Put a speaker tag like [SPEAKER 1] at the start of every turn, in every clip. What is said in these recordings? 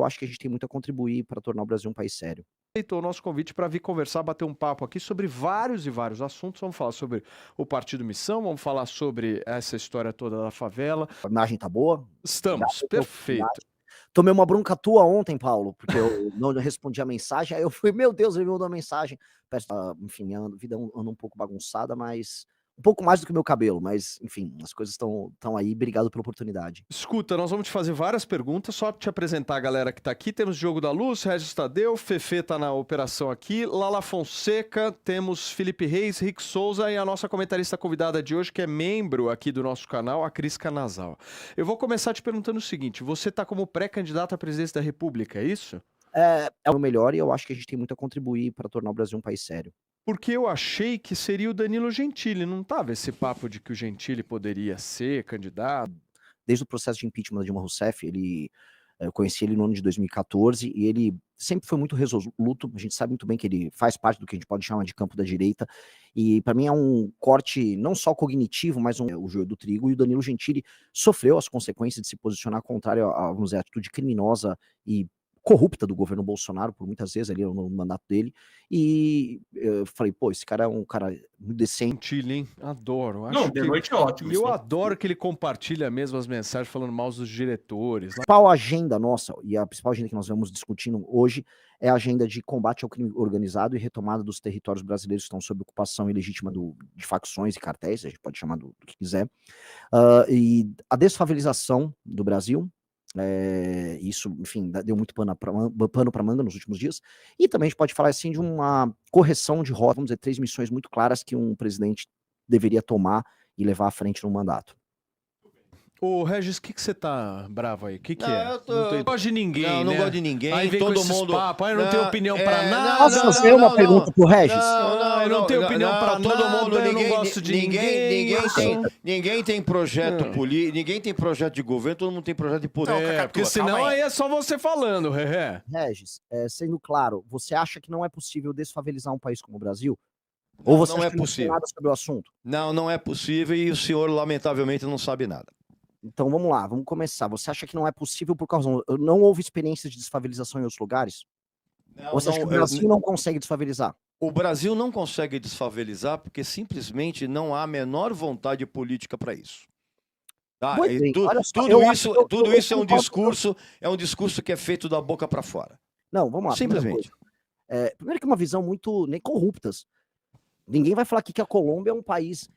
[SPEAKER 1] Eu acho que a gente tem muito a contribuir para tornar o Brasil um país sério.
[SPEAKER 2] Aceitou o nosso convite para vir conversar, bater um papo aqui sobre vários e vários assuntos. Vamos falar sobre o Partido Missão, vamos falar sobre essa história toda da favela.
[SPEAKER 1] A imagem tá boa?
[SPEAKER 2] Estamos, perfeito.
[SPEAKER 1] Tomei uma bronca tua ontem, Paulo, porque eu não respondi a mensagem, aí eu fui, meu Deus, ele me mandou uma mensagem. Peço, enfim, minha vida anda um pouco bagunçada, mas um pouco mais do que o meu cabelo, mas enfim, as coisas estão aí. Obrigado pela oportunidade.
[SPEAKER 2] Escuta, nós vamos te fazer várias perguntas, só te apresentar a galera que tá aqui. Temos Diogo da Luz, Regis Tadeu, Fefe tá na operação aqui, Lala Fonseca, temos Felipe Reis, Rick Souza e a nossa comentarista convidada de hoje, que é membro aqui do nosso canal, a Cris Canazal. Eu vou começar te perguntando o seguinte, você tá como pré-candidato à presidência da República, é isso?
[SPEAKER 1] É o melhor e eu acho que a gente tem muito a contribuir para tornar o Brasil um país sério.
[SPEAKER 2] Porque eu achei que seria o Danilo Gentili, não tava esse papo de que o Gentili poderia ser candidato?
[SPEAKER 1] Desde o processo de impeachment da Dilma Rousseff, eu conheci ele no ano de 2014 e ele sempre foi muito resoluto. A gente sabe muito bem que ele faz parte do que a gente pode chamar de campo da direita. E para mim é um corte não só cognitivo, mas o joio do trigo. E o Danilo Gentili sofreu as consequências de se posicionar contrário a, vamos dizer, a atitude criminosa e corrupta do governo Bolsonaro, por muitas vezes ali no mandato dele, e eu falei, pô, esse cara é um cara muito decente.
[SPEAKER 2] Gentili, hein? Adoro.
[SPEAKER 3] Não,
[SPEAKER 2] Acho
[SPEAKER 3] de
[SPEAKER 2] que...
[SPEAKER 3] noite é ótimo.
[SPEAKER 2] E eu adoro que ele compartilha mesmo as mensagens falando mal dos diretores.
[SPEAKER 1] A principal agenda nossa, e a principal agenda que nós vamos discutindo hoje, é a agenda de combate ao crime organizado e retomada dos territórios brasileiros que estão sob ocupação ilegítima de facções e cartéis, a gente pode chamar do que quiser, e a desfavelização do Brasil. Isso, enfim, deu muito pano para manga nos últimos dias. E também a gente pode falar assim de uma correção de rota, vamos dizer, 3 missões muito claras que um presidente deveria tomar e levar à frente no mandato.
[SPEAKER 2] Ô, Regis, o que você tá bravo aí? O que é?
[SPEAKER 4] Não
[SPEAKER 2] gosto de ninguém,
[SPEAKER 4] Não, não gosto de ninguém.
[SPEAKER 2] Aí vem
[SPEAKER 4] todo
[SPEAKER 2] com
[SPEAKER 4] mundo.
[SPEAKER 2] Papo, aí não tem opinião pra nada.
[SPEAKER 1] Posso fazer uma pergunta pro Regis?
[SPEAKER 2] Não tem opinião pra nada.
[SPEAKER 4] Todo mundo,
[SPEAKER 2] eu não gosto de
[SPEAKER 4] ninguém tem projeto político, ninguém tem projeto de governo, todo mundo tem projeto de poder.
[SPEAKER 2] Porque senão aí é só você falando,
[SPEAKER 1] Regis, sendo claro, você acha que não é possível desfavelizar um país como o Brasil? Ou você
[SPEAKER 4] não
[SPEAKER 1] acha
[SPEAKER 4] é
[SPEAKER 1] que não
[SPEAKER 4] possível.
[SPEAKER 1] tem nada sobre o assunto?
[SPEAKER 4] Não é possível e o senhor, lamentavelmente, não sabe nada.
[SPEAKER 1] Então vamos lá, vamos começar. Você acha que não é possível por causa... Não houve experiências de desfavelização em outros lugares? Ou você acha que o Brasil não consegue desfavelizar?
[SPEAKER 4] O Brasil não consegue desfavelizar porque simplesmente não há a menor vontade política para isso. Tá?
[SPEAKER 1] Bem,
[SPEAKER 4] Tudo isso é um discurso que é feito da boca para fora.
[SPEAKER 1] Não, vamos lá.
[SPEAKER 4] Simplesmente.
[SPEAKER 1] Primeiro que é uma visão muito nem corruptas. Ninguém vai falar aqui que a Colômbia é um país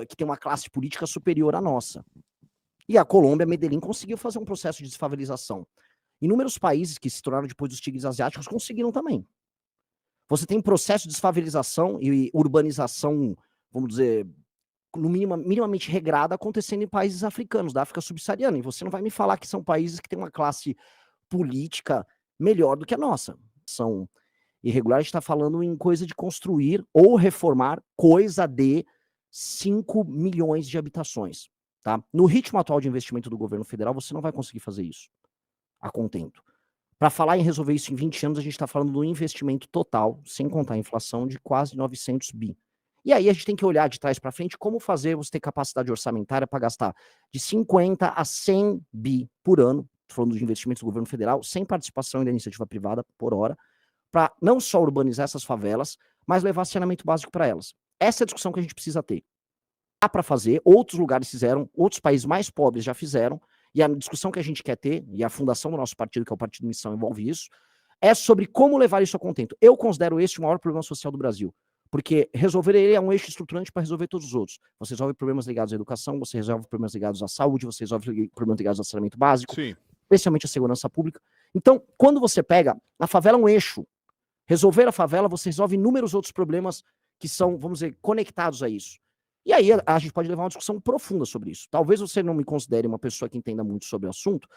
[SPEAKER 1] que tem uma classe política superior à nossa. E a Colômbia, Medellín, conseguiu fazer um processo de desfavelização. Inúmeros países que se tornaram depois dos tigres asiáticos conseguiram também. Você tem processo de desfavelização e urbanização, vamos dizer, minimamente regrada acontecendo em países africanos, da África subsaariana. E você não vai me falar que são países que têm uma classe política melhor do que a nossa. São irregulares, a gente está falando em coisa de construir ou reformar coisa de 5 milhões de habitações. Tá? No ritmo atual de investimento do governo federal, você não vai conseguir fazer isso a contento. Para falar em resolver isso em 20 anos, a gente está falando do investimento total, sem contar a inflação, de quase 900 bi. E aí a gente tem que olhar de trás para frente como fazer você ter capacidade orçamentária para gastar de 50 a 100 bi por ano, falando de investimentos do governo federal, sem participação da iniciativa privada por hora, para não só urbanizar essas favelas, mas levar saneamento básico para elas. Essa é a discussão que a gente precisa ter. Dá para fazer, outros lugares fizeram, outros países mais pobres já fizeram, e a discussão que a gente quer ter, e a fundação do nosso partido, que é o Partido Missão, envolve isso, é sobre como levar isso a contento. Eu considero este o maior problema social do Brasil, porque resolver ele é um eixo estruturante para resolver todos os outros. Você resolve problemas ligados à educação, você resolve problemas ligados à saúde, você resolve problemas ligados ao saneamento básico, especialmente a segurança pública. Então, quando você pega, a favela é um eixo. Resolver a favela, você resolve inúmeros outros problemas que são, vamos dizer, conectados a isso. E aí a gente pode levar uma discussão profunda sobre isso. Talvez você não me considere uma pessoa que entenda muito sobre o assunto,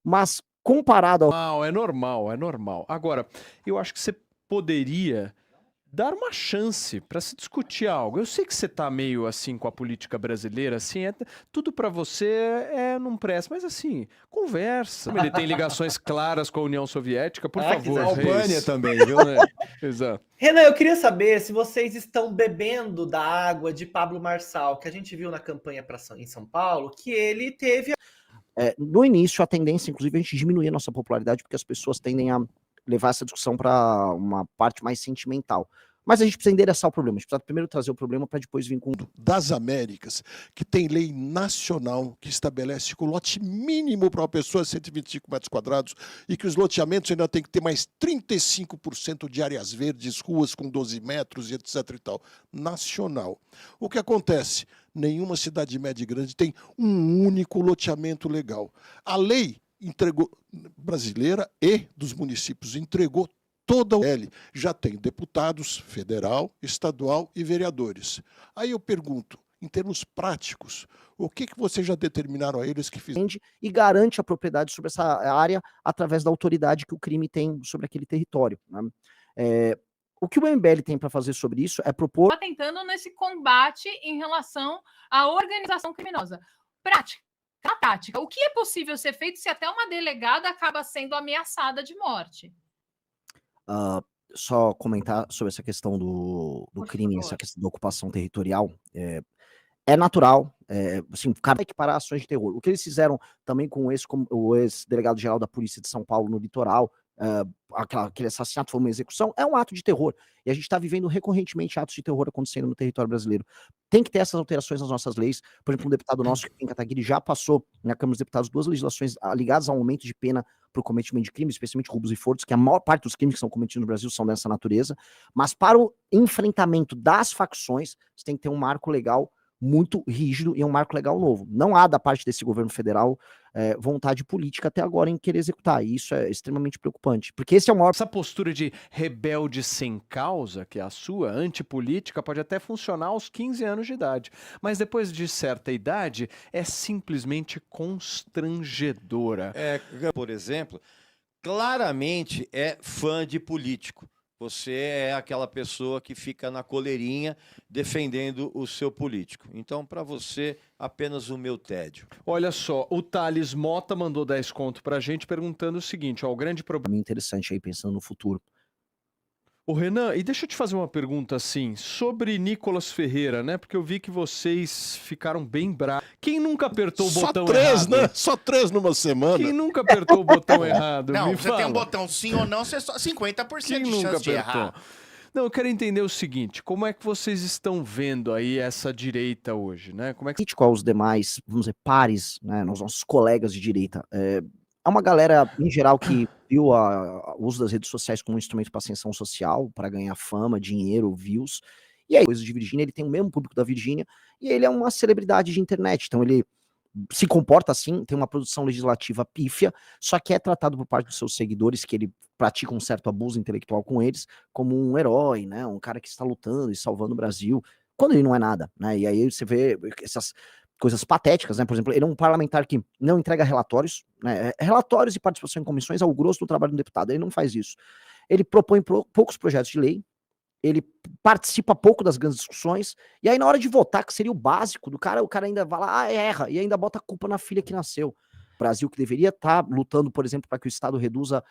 [SPEAKER 1] mas comparado ao...
[SPEAKER 2] É normal. Agora, eu acho que você poderia dar uma chance para se discutir algo. Eu sei que você tá meio assim com a política brasileira, assim, tudo para você não presta, mas assim, conversa. Ele tem ligações claras com a União Soviética, por favor.
[SPEAKER 4] A Albânia também, viu?
[SPEAKER 2] Exato.
[SPEAKER 3] Renan, eu queria saber se vocês estão bebendo da água de Pablo Marçal, que a gente viu na campanha em São Paulo, que ele teve...
[SPEAKER 1] No início, a tendência, inclusive, é a gente diminuir a nossa popularidade, porque as pessoas tendem a levar essa discussão para uma parte mais sentimental. Mas a gente precisa endereçar o problema. A gente precisa primeiro trazer o problema para depois vir com...
[SPEAKER 5] Das Américas, que tem lei nacional que estabelece que o lote mínimo para uma pessoa é 125 metros quadrados e que os loteamentos ainda tem que ter mais 35% de áreas verdes, ruas com 12 metros e etc e tal. Nacional. O que acontece? Nenhuma cidade média e grande tem um único loteamento legal. A lei entregou, brasileira e dos municípios, entregou toda a L, já tem deputados federal, estadual e vereadores. Aí eu pergunto, em termos práticos, o que vocês já determinaram a eles que fizeram?
[SPEAKER 1] E garante a propriedade sobre essa área através da autoridade que o crime tem sobre aquele território, né? O que o MBL tem para fazer sobre isso é propor...
[SPEAKER 6] Está tentando nesse combate em relação à organização criminosa. Prática, na prática, o que é possível ser feito se até uma delegada acaba sendo ameaçada de morte?
[SPEAKER 1] Só comentar sobre essa questão do
[SPEAKER 6] Por
[SPEAKER 1] crime,
[SPEAKER 6] favor.
[SPEAKER 1] essa questão da ocupação territorial. É natural, assim, o cara vai equiparar ações de terror. O que eles fizeram também com o ex-delegado-geral da Polícia de São Paulo no litoral, aquele assassinato foi uma execução, é um ato de terror. E a gente está vivendo recorrentemente atos de terror acontecendo no território brasileiro. Tem que ter essas alterações nas nossas leis. Por exemplo, um deputado nosso, em Kataguiri, já passou na Câmara dos Deputados 2 legislações ligadas ao aumento de pena para o cometimento de crimes, especialmente roubos e furtos, que a maior parte dos crimes que são cometidos no Brasil são dessa natureza. Mas para o enfrentamento das facções, você tem que ter um marco legal muito rígido e um marco legal novo. Não há da parte desse governo federal vontade política até agora em querer executar, e isso é extremamente preocupante, porque esse é o maior...
[SPEAKER 2] Essa postura de rebelde sem causa, que é a sua, antipolítica, pode até funcionar aos 15 anos de idade, mas depois de certa idade é simplesmente constrangedora.
[SPEAKER 4] Por exemplo, claramente é fã de político. Você é aquela pessoa que fica na coleirinha defendendo o seu político. Então, para você, apenas o meu tédio.
[SPEAKER 2] Olha só, o Thales Mota mandou 10 conto pra gente perguntando o seguinte, ó, o grande problema...
[SPEAKER 1] interessante aí, pensando no futuro.
[SPEAKER 2] Ô Renan, e deixa eu te fazer uma pergunta assim, sobre Nicolas Ferreira, né? Porque eu vi que vocês ficaram bem bravos. Quem nunca apertou o botão errado?
[SPEAKER 5] Né? Só 3 numa semana.
[SPEAKER 2] Quem nunca apertou o botão errado?
[SPEAKER 7] Não,
[SPEAKER 2] Me
[SPEAKER 7] você
[SPEAKER 2] fala.
[SPEAKER 7] tem um botão sim ou não, você só 50%
[SPEAKER 2] Quem
[SPEAKER 7] de
[SPEAKER 2] nunca
[SPEAKER 7] chance de
[SPEAKER 2] apertou?
[SPEAKER 7] errar.
[SPEAKER 2] Não, eu quero entender o seguinte, como é que vocês estão vendo aí essa direita hoje, né? Como é que...
[SPEAKER 1] Crítico aos demais, vamos dizer, pares, né, nos nossos colegas de direita. É uma galera, em geral, que viu o uso das redes sociais como um instrumento para ascensão social, para ganhar fama, dinheiro, views. E aí, coisas de Virgínia, ele tem o mesmo público da Virgínia, e ele é uma celebridade de internet, então ele se comporta assim, tem uma produção legislativa pífia, só que é tratado por parte dos seus seguidores, que ele pratica um certo abuso intelectual com eles, como um herói, né, um cara que está lutando e salvando o Brasil, quando ele não é nada, né, e aí você vê essas coisas patéticas, né, por exemplo, ele é um parlamentar que não entrega relatórios, né, relatórios e participação em comissões é o grosso do trabalho do deputado, ele não faz isso. Ele propõe poucos projetos de lei, ele participa pouco das grandes discussões, e aí na hora de votar, que seria o básico do cara, o cara ainda vai lá, erra, e ainda bota a culpa na filha que nasceu. O Brasil que deveria estar lutando, por exemplo, para que o Estado reduza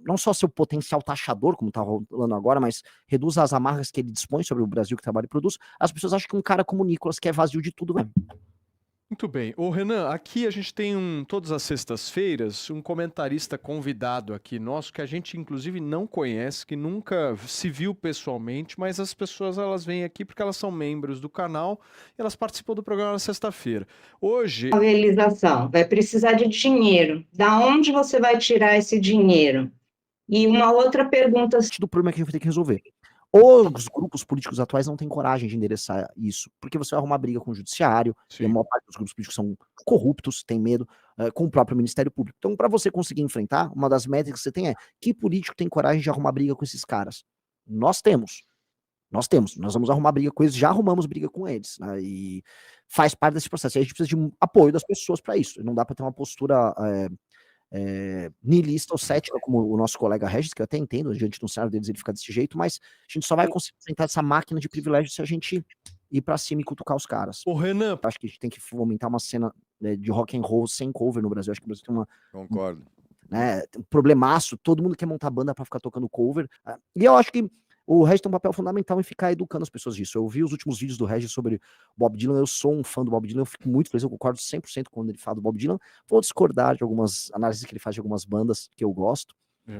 [SPEAKER 1] não só seu potencial taxador, como está rolando agora, mas reduza as amarras que ele dispõe sobre o Brasil que trabalha e produz, as pessoas acham que um cara como o Nicolas, que é vazio de tudo mesmo.
[SPEAKER 2] Muito bem. Ô Renan, aqui a gente tem todas as sextas-feiras um comentarista convidado aqui nosso que a gente inclusive não conhece, que nunca se viu pessoalmente, mas as pessoas elas vêm aqui porque elas são membros do canal e elas participam do programa na sexta-feira. Hoje...
[SPEAKER 8] A realização vai precisar de dinheiro. Da onde você vai tirar esse dinheiro? E uma outra pergunta...
[SPEAKER 1] Do problema que a gente vai ter que resolver. Os grupos políticos atuais não têm coragem de endereçar isso, porque você vai arrumar briga com o judiciário, e a maior parte dos grupos políticos são corruptos, tem medo, com o próprio Ministério Público. Então, para você conseguir enfrentar, uma das métricas que você tem é, que político tem coragem de arrumar briga com esses caras? Nós temos, nós vamos arrumar briga com eles, já arrumamos briga com eles, né, e faz parte desse processo. E a gente precisa de apoio das pessoas para isso, não dá para ter uma postura... niilista ou cética, como o nosso colega Regis, que eu até entendo, diante do cenário deles ele fica desse jeito, mas a gente só vai conseguir enfrentar essa máquina de privilégio se a gente ir pra cima e cutucar os caras.
[SPEAKER 2] Ô Renan,
[SPEAKER 1] acho que a gente tem que fomentar uma cena de rock and roll sem cover no Brasil, acho que o Brasil tem uma...
[SPEAKER 4] Concordo.
[SPEAKER 1] Né, um problemaço, todo mundo quer montar banda pra ficar tocando cover, e eu acho que O Regis tem um papel fundamental em ficar educando as pessoas disso. Eu vi os últimos vídeos do Regis sobre Bob Dylan, eu sou um fã do Bob Dylan, eu fico muito feliz, eu concordo 100% quando ele fala do Bob Dylan. Vou discordar de algumas análises que ele faz de algumas bandas que eu gosto. E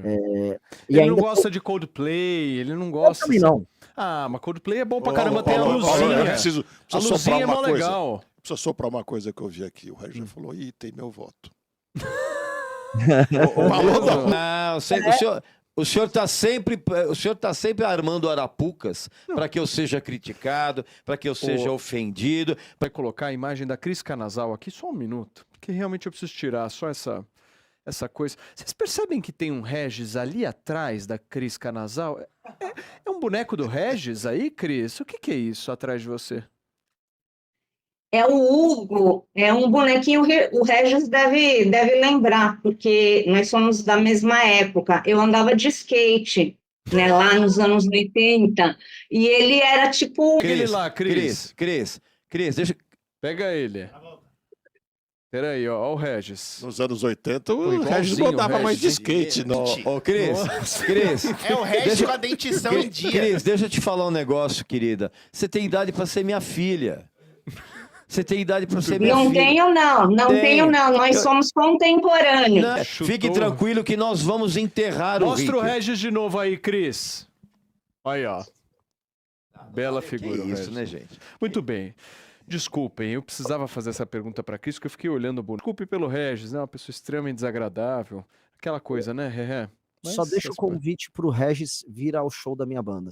[SPEAKER 2] Ele não
[SPEAKER 1] ainda
[SPEAKER 2] gosta de Coldplay, ele não
[SPEAKER 1] eu
[SPEAKER 2] gosta...
[SPEAKER 1] também não.
[SPEAKER 2] Ah, mas Coldplay é bom pra
[SPEAKER 5] Ô,
[SPEAKER 2] caramba, tem a
[SPEAKER 5] Paulo,
[SPEAKER 2] luzinha.
[SPEAKER 5] eu preciso
[SPEAKER 2] A
[SPEAKER 5] soprar
[SPEAKER 2] luzinha é
[SPEAKER 5] uma
[SPEAKER 2] mó
[SPEAKER 5] coisa.
[SPEAKER 2] legal.
[SPEAKER 5] Precisa soprar uma coisa que eu vi aqui. O Regis já falou, ih, tem meu voto.
[SPEAKER 2] Falou
[SPEAKER 5] não.
[SPEAKER 4] Não, o senhor está sempre armando arapucas para que eu seja criticado, para que eu seja ofendido.
[SPEAKER 2] Vai colocar a imagem da Cris Canasal aqui, só um minuto, porque realmente eu preciso tirar só essa coisa. Vocês percebem que tem um Regis ali atrás da Cris Canasal? É um boneco do Regis aí, Cris? O que é isso atrás de você?
[SPEAKER 8] É o Hugo, é um bonequinho, o Regis deve lembrar, porque nós somos da mesma época. Eu andava de skate, né, lá nos anos 80, e ele era tipo...
[SPEAKER 2] Ele lá, Cris.
[SPEAKER 4] Cris, deixa...
[SPEAKER 2] Pega ele. Peraí, ó o Regis.
[SPEAKER 5] Nos anos 80,
[SPEAKER 2] Pô,
[SPEAKER 5] o Regis
[SPEAKER 2] igualzinho
[SPEAKER 5] não
[SPEAKER 2] o
[SPEAKER 5] andava mais de
[SPEAKER 2] Regis.
[SPEAKER 5] skate, não.
[SPEAKER 4] Ô, Cris,
[SPEAKER 7] É o resto com a dentição em dia.
[SPEAKER 4] Cris, deixa eu te falar um negócio, querida. Você tem idade para ser minha filha. Você tem idade para ser minha
[SPEAKER 8] Não
[SPEAKER 4] filha.
[SPEAKER 8] tenho não
[SPEAKER 4] Tem.
[SPEAKER 8] tenho não, nós somos contemporâneos.
[SPEAKER 4] Não, fique
[SPEAKER 2] Chutou.
[SPEAKER 4] tranquilo que nós vamos enterrar
[SPEAKER 2] Mostra
[SPEAKER 4] o
[SPEAKER 2] o
[SPEAKER 4] Rick.
[SPEAKER 2] Regis de novo aí, Cris. Aí, ó. Bela figura,
[SPEAKER 4] Que isso,
[SPEAKER 2] Regis.
[SPEAKER 4] né, gente?
[SPEAKER 2] Muito bem. Desculpem, eu precisava fazer essa pergunta para Cris, porque eu fiquei olhando o boneco. Desculpe pelo Regis, né? Uma pessoa extremamente desagradável. Aquela coisa, né, Ré?
[SPEAKER 1] Só deixa o convite pro Regis vir ao show da minha banda.